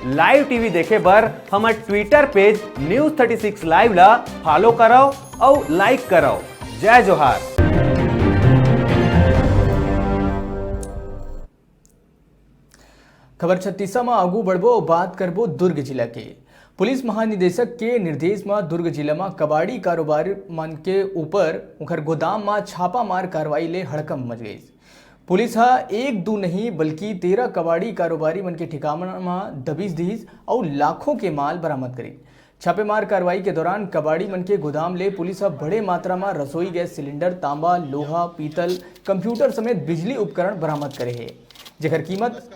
Live TV देखे बर हमार ट्विटर पेज News36 लाइव ला फॉलो करो और लाइक करो। जय जोहार। खबर 36 में आगू बढ़बो बात करबो दुर्ग जिला के। पुलिस महानिदेशक के निर्देश में दुर्ग जिला में कबाड़ी कारोबार मन के ऊपर उखर गोदाम में छापामार कार्रवाई ले हड़कंप मच गई। पुलिस हा एक दो नहीं बल्कि 13 कबाड़ी कारोबारी मन के ठिकाना में दबिश दीज और लाखों के माल बरामद करी। छापेमार कार्रवाई के दौरान कबाड़ी मन के गोदाम ले पुलिस हा बड़े मात्रा में रसोई गैस सिलेंडर, तांबा, लोहा, पीतल, कंप्यूटर समेत बिजली उपकरण बरामद करे है, जेकर कीमत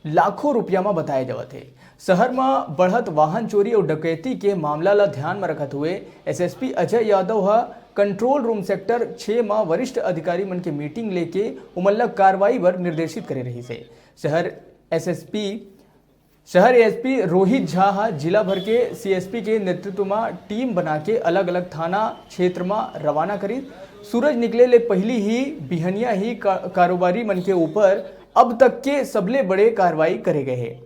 लाखों रुपया में बताए जावत है। शहर में बढ़त वाहन चोरी और डकैती के मामला ला ध्यान में रखते हुए एसएसपी अजय यादव हा कंट्रोल रूम सेक्टर 6 में वरिष्ठ अधिकारी मन के मीटिंग लेके उमल्ला कार्रवाई पर निर्देशित करे रही से। शहर एसपी रोहित झा हा जिला भर के सीएसपी के नेतृत्व में टीम बना के अलग अलग थाना क्षेत्र में रवाना करी। सूरज निकले ले पहली ही बिहनिया ही कारोबारी मन के ऊपर अब तक के सबले बड़े कार्रवाई करे गए हैं।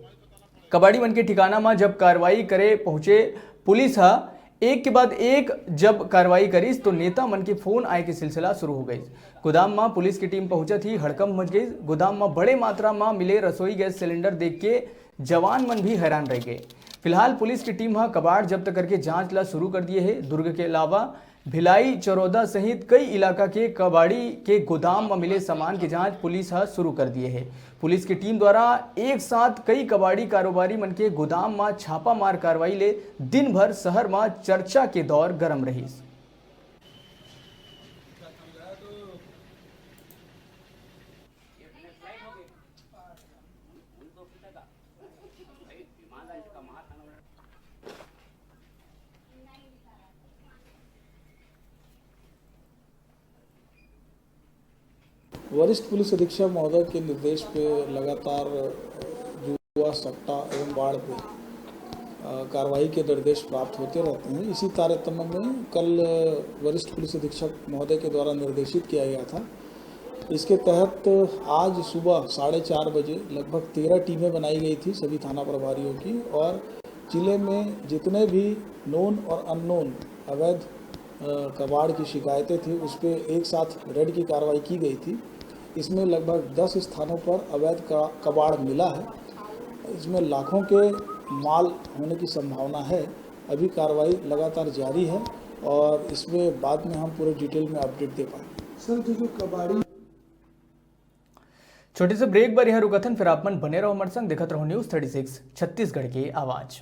कबाड़ी मन के ठिकाना में जब कार्रवाई करे पहुंचे पुलिस हा एक के बाद एक जब कार्रवाई करी तो नेता मन के फोन आए के सिलसिला शुरू हो गई। गोदाम में पुलिस की टीम पहुंचत ही हड़कंप मच गई। गोदाम में बड़े मात्रा में मिले रसोई गैस सिलेंडर देख के जवान मन भी हैरान रह गए। फिलहाल पुलिस की टीम हा कबाड़ जब्त करके जांच ला शुरू कर दिए है। दुर्ग के अलावा भिलाई, चरौदा सहित कई इलाका के कबाड़ी के गोदाम में मिले सामान की जांच पुलिस हा शुरू कर दिए है। पुलिस की टीम द्वारा एक साथ कई कबाड़ी कारोबारी मन के गोदाम में छापामार कार्रवाई ले दिन भर शहर में चर्चा के दौर गर्म रही। वरिष्ठ पुलिस अधीक्षक महोदय के निर्देश पे लगातार जुआ, सट्टा एवं बाढ़ पे कार्रवाई के निर्देश प्राप्त होते रहते हैं। इसी तारतम्य में कल वरिष्ठ पुलिस अधीक्षक महोदय के द्वारा निर्देशित किया गया था। इसके तहत आज सुबह 4:30 बजे लगभग 13 टीमें बनाई गई थी सभी थाना प्रभारियों की, और जिले में जितने भी नोन और अननोन अवैध कबाड़ की शिकायतें थी उस पर एक साथ रेड की कार्रवाई की गई थी। इसमें लगभग 10 स्थानों पर अवैध कबाड़ मिला है। इसमें लाखों के माल होने की संभावना है। अभी कार्रवाई लगातार जारी है और इसमें बाद में हम पूरे डिटेल में अपडेट दे पाएंगे। सर जो कबाड़ी छोटे से ब्रेक पर यहाँ रुकथन, फिर आप मन बने रहो हमारे संग, देखते रहो News36 छत्तीसगढ़ की आवाज।